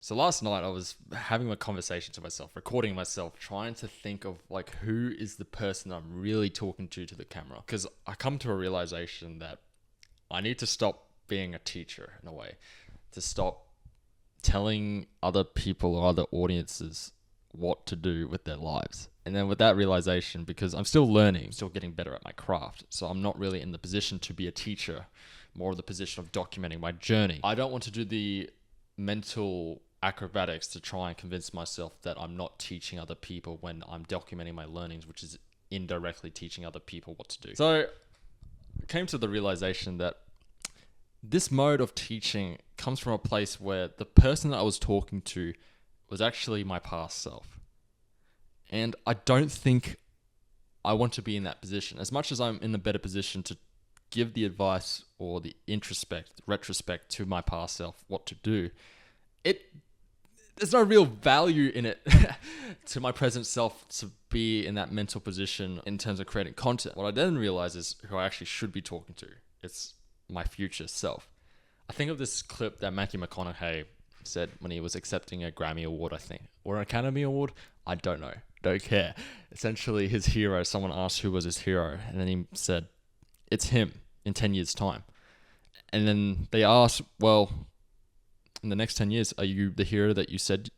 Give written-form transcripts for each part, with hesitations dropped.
So last night I was having a conversation to myself, recording myself, trying to think of like who is the person I'm really talking to the camera. Because I come to a realization that I need to stop being a teacher in a way, to stop telling other people or other audiences what to do with their lives. And then with that realization, because I'm still learning, still getting better at my craft, so I'm not really in the position to be a teacher, more of the position of documenting my journey. I don't want to do the mental acrobatics to try and convince myself that I'm not teaching other people when I'm documenting my learnings, which is indirectly teaching other people what to do. So I came to the realization that this mode of teaching comes from a place where the person that I was talking to was actually my past self. And I don't think I want to be in that position. As much as I'm in a better position to give the advice or the retrospect to my past self what to do, it there's no real value in it to my present self to be in that mental position in terms of creating content. What I then realize is who I actually should be talking to. It's my future self. I think of this clip that Matthew McConaughey said when he was accepting a Grammy Award, I think, or an Academy Award. I don't know. Don't care. Essentially, his hero, someone asked who was his hero, and then he said, it's him in 10 years' time. And then they asked, well, in the next 10 years, are you the hero that you said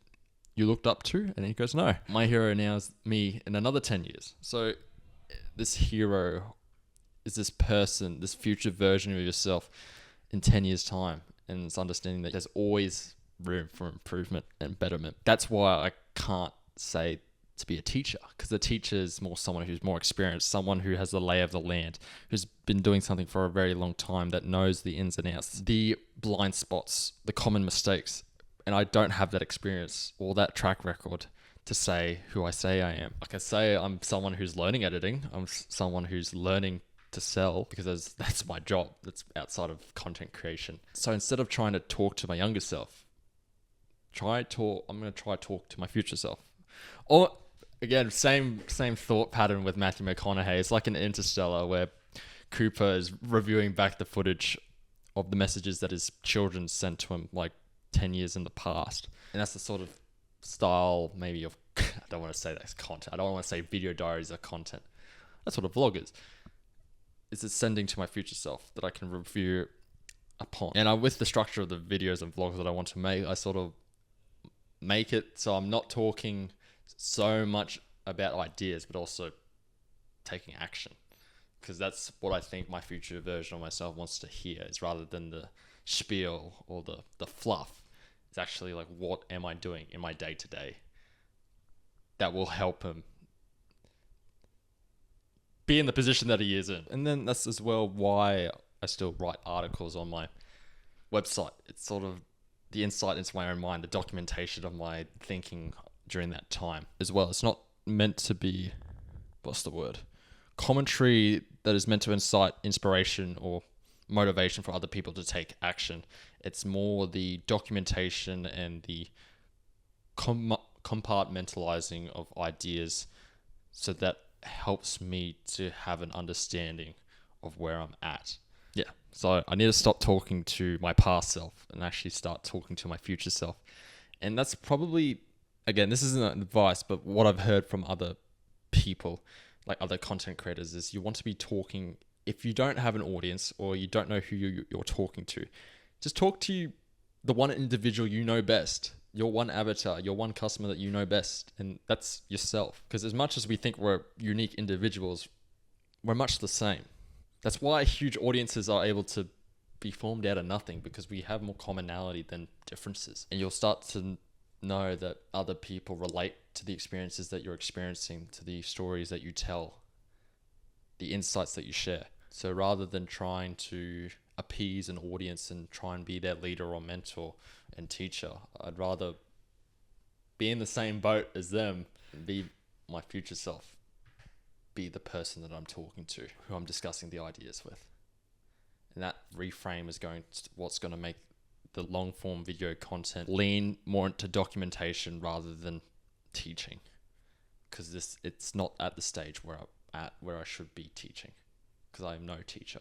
you looked up to? And he goes, no, my hero now is me in another 10 years. So this hero is this person, this future version of yourself in 10 years' time. And it's understanding that there's always room for improvement and betterment. That's why I can't say to be a teacher, because the teacher is more someone who's more experienced, someone who has the lay of the land, who's been doing something for a very long time, that knows the ins and outs, the blind spots, the common mistakes. And I don't have that experience or that track record to say who I say I am. Like I say, I'm someone who's learning editing. I'm someone who's learning to sell, because that's my job. That's outside of content creation. So instead of trying to talk to my younger self, I'm going to try to talk to my future self. Or again, same thought pattern with Matthew McConaughey. It's like an Interstellar where Cooper is reviewing back the footage of the messages that his children sent to him like 10 years in the past. And that's the sort of style maybe of, I don't want to say that's content. I don't want to say video diaries are content. That's what a vlog is. It's sending to my future self that I can review upon. And with the structure of the videos and vlogs that I want to make, I sort of make it so I'm not talking so much about ideas, but also taking action. Because that's what I think my future version of myself wants to hear, is rather than the spiel or the fluff. It's actually like, what am I doing in my day to day that will help him be in the position that he is in. And then that's as well why I still write articles on my website. It's sort of the insight into my own mind, the documentation of my thinking during that time as well. It's not meant to be, what's the word? Commentary that is meant to incite inspiration or motivation for other people to take action. It's more the documentation and the compartmentalizing of ideas, so that helps me to have an understanding of where I'm at. Yeah, so I need to stop talking to my past self and actually start talking to my future self. And that's probably, again, this isn't advice, but what I've heard from other people, like other content creators, is you want to be talking, if you don't have an audience or you don't know who you're talking to, just talk to the one individual you know best, your one avatar, your one customer that you know best, and that's yourself. Because as much as we think we're unique individuals, we're much the same. That's why huge audiences are able to be formed out of nothing, because we have more commonality than differences. And you'll start to know that other people relate to the experiences that you're experiencing, to the stories that you tell, the insights that you share. So rather than trying to appease an audience and try and be their leader or mentor and teacher, I'd rather be in the same boat as them and be my future self, be the person that I'm talking to, who I'm discussing the ideas with. And that reframe is what's going to make the long form video content lean more into documentation rather than teaching, because it's not at the stage where I should be teaching, because I am no teacher.